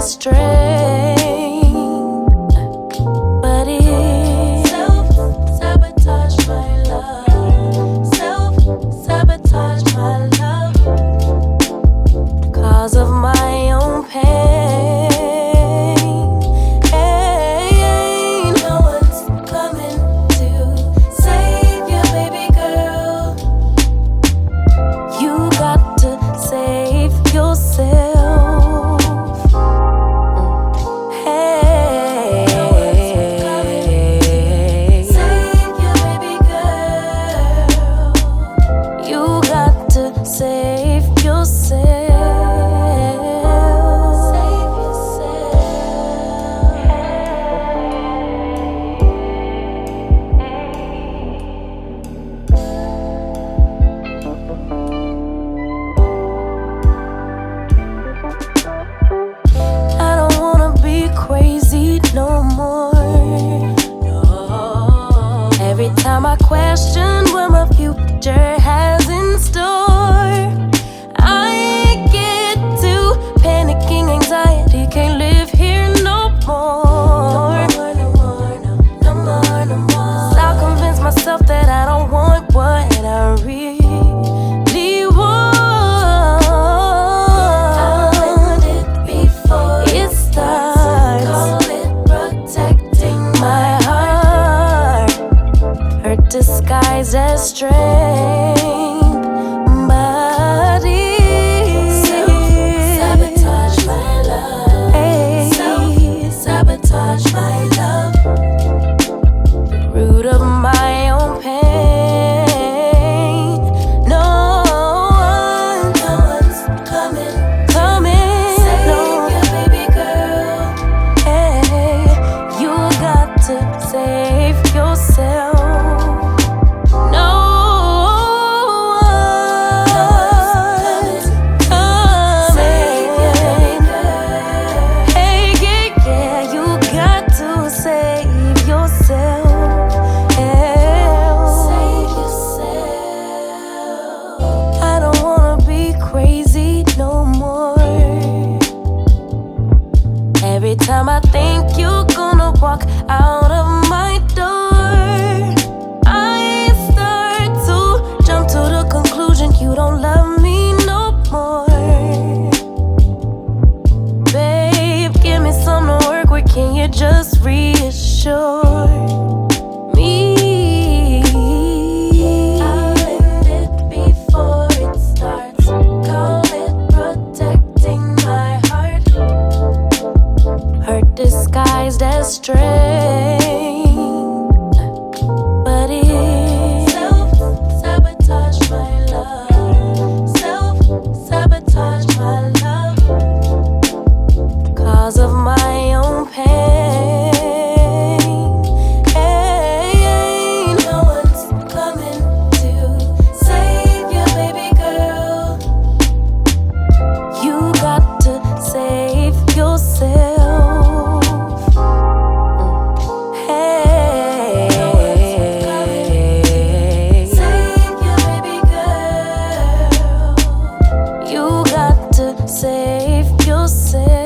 strength, but it self-sabotage my love, self-sabotage my love, cause of my own pain. No one's coming to save you, baby girl. You got to save yourself. Save yourself. Save yourself. I don't wanna be crazy no more. Every time I question what my future has in store, can't live here no more. No more. I'll convince myself that I don't want what I really want. I'll end it before it starts. Call it protecting my heart. Hurt disguised as strength. My love, root of my own pain. No one's coming. Save you, baby girl. Hey, you got to save yourself. No one's coming. Save you, baby girl. Hey, yeah, you got to save yourself. Save yourself. I don't wanna be crazy no more. Every time I think you're gonna walk out of my door, I start to jump to the conclusion you don't love me no more. Babe, give me something to work with. Can you just reassure me? I'll end it before it starts. Call it protecting my heart. Hurt disguised as strength, but it self-sabotage my love, self-sabotage my love, cause of my own pain. No one's coming to save you, baby girl. You got to save yourself. Hey, save you, baby girl. You got to save yourself.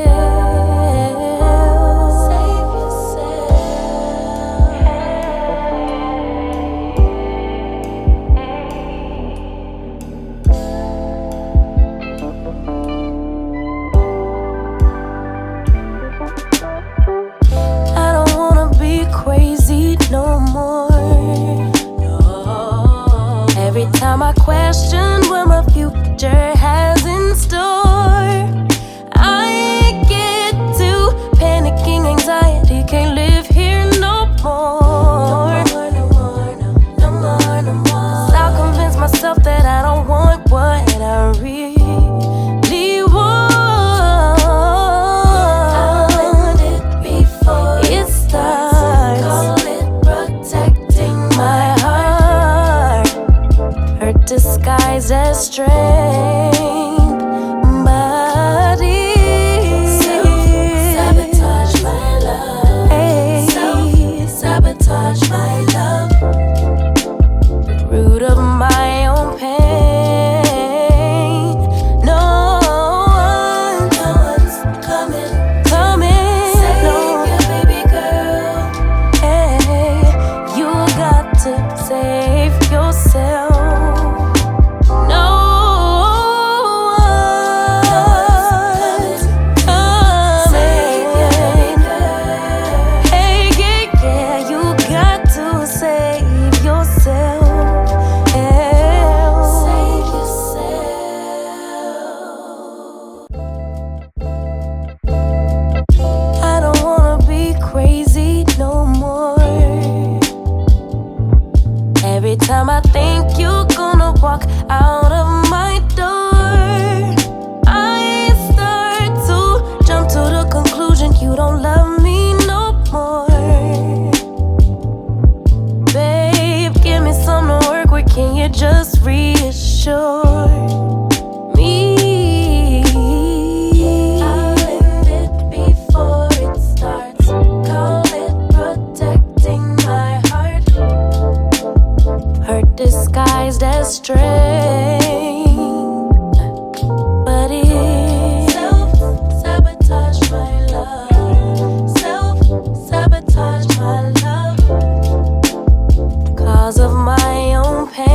I don't wanna be crazy no more. Every time I question what my future has in store, I get to panicking anxiety. Can't live here no more. No more. I'll convince myself that I don't want what I really want. I'll end it before it starts. Call it protecting my heart. Hurt disguised as strength, but it self-sabotage my love. Self-sabotage my love, root of my own pain. No one's coming. walk out of my door, I start to jump to the conclusion you don't love me no more. Babe, give me some to work with, can you just reassure me? I'll end it before it starts. Call it protecting my heart. Hurt disguised as strength, but it's self-sabotage my love. Self-sabotage my love, cause of my own pain.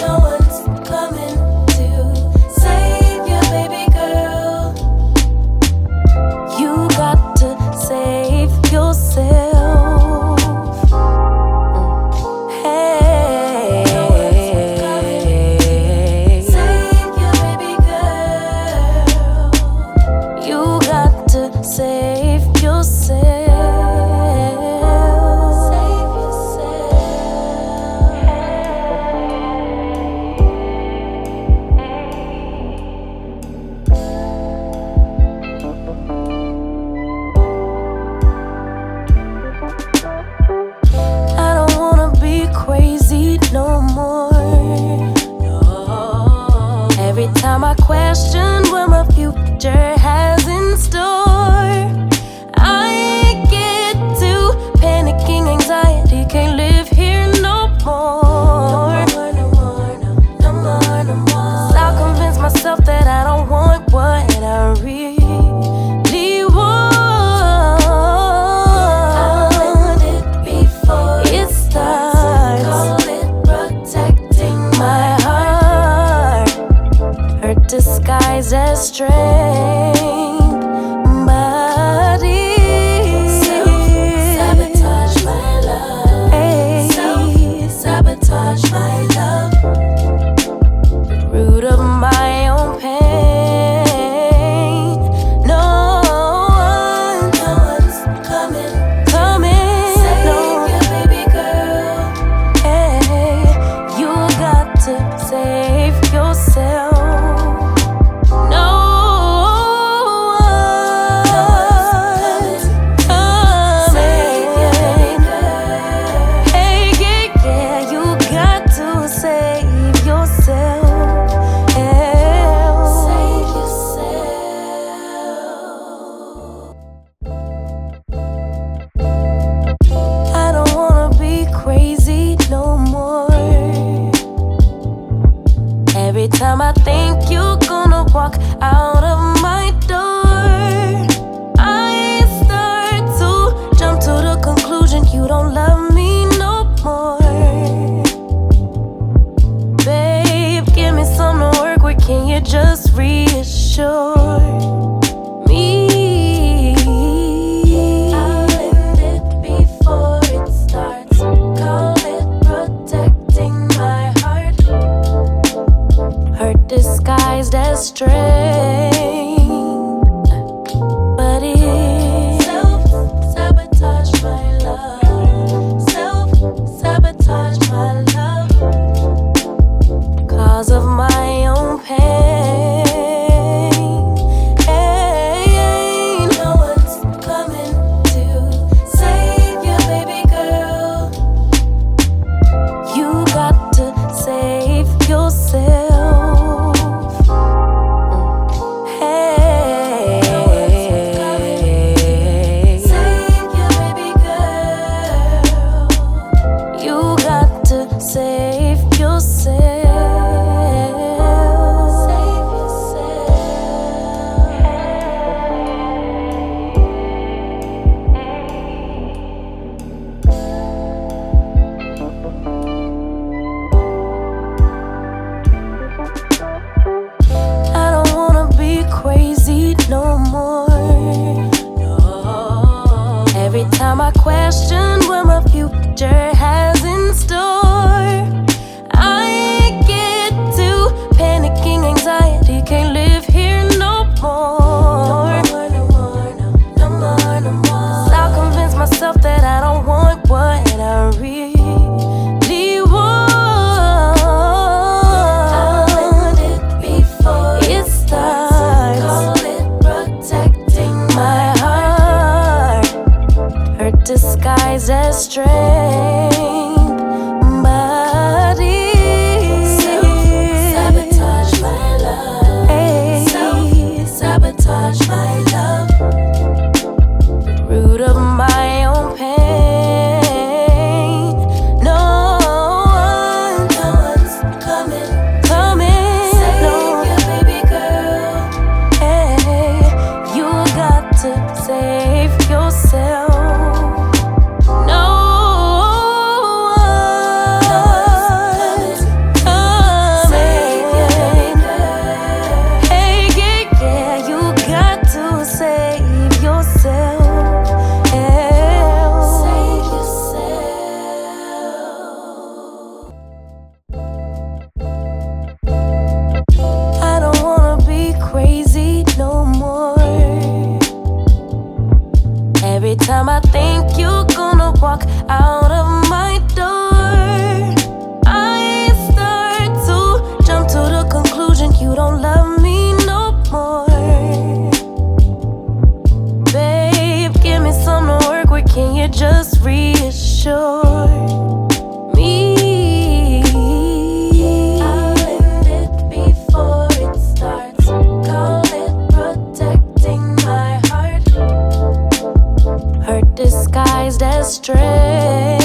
No one's coming to save you, baby girl. You got to save yourself. Hey, save you, baby girl. You got to save yourself. Save yourself. I don't wanna be crazy no more. Every time I question what my future has in store, I get to panicking, anxiety, can't live here no more. No more. 'Cause I'll convince myself that I don't want what I really want. I'll end it before it starts. Call it protecting my heart. Hurt disguised as strength, but it's self-sabotage my love. Self-sabotage my love, root of my own pain. No one's coming. Save you, baby girl. Hey, you got to save yourself. No one's coming. Save you, baby girl. Hey, yeah, you got to save yourself. Save yourself. I don't wanna be crazy no more. Every time I think you're gonna walk out of my door, I start to jump to the conclusion you don't love me no more. Babe, give me some to work with, can you just reassure me? I'll end it before it starts. Call it protecting my heart. Hurt disguised as strength, but it's self-sabotage my love. Self-sabotage my love, cause of my own pain. No one's coming to save you, baby girl. You got to save yourself. Hey, save you, baby girl. You got to save yourself. Save yourself. I don't wanna be crazy no more. Every time I question what my future has in store, I get to panicking, anxiety, can't live here no more. No more. 'Cause I'll convince myself that I don't want what I really disguised as strength, but it's self-sabotage my love. Self-sabotage my love. Root of my own pain. No one's coming. Save your baby girl. Hey, you got to save yourself. No one's coming. Save your baby girl. Hey, yeah, you got to save yourself. Every time I think you're gonna walk out of my door, I start to jump to the conclusion you don't love me no more. Babe, give me something to work with, can you just reassure me? I'll end it before it starts. Call it protecting my heart. Hurt disguised as strength,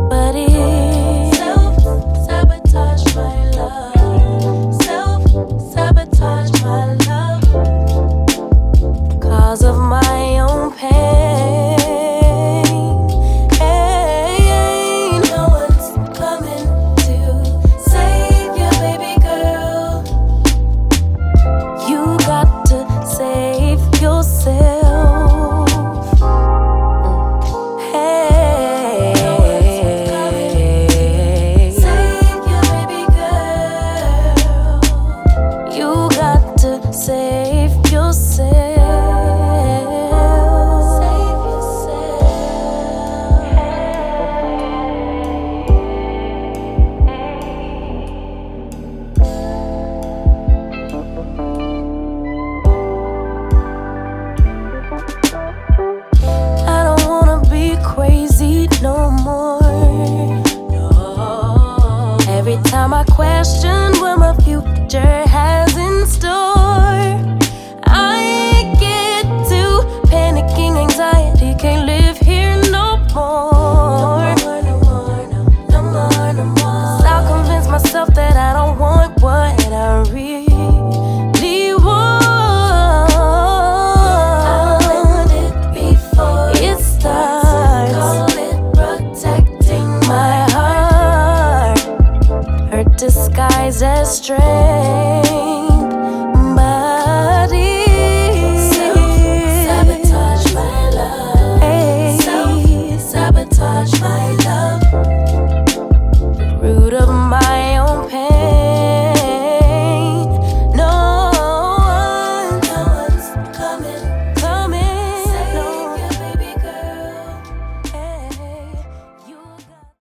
but it's self-sabotage my love. Self-sabotage my love. Cause of my own pain. Hey, no one's coming to save your baby girl. You got to save yourself. Save yourself. Save yourself. I don't wanna be crazy no more. No. Every time I question what my future has in store,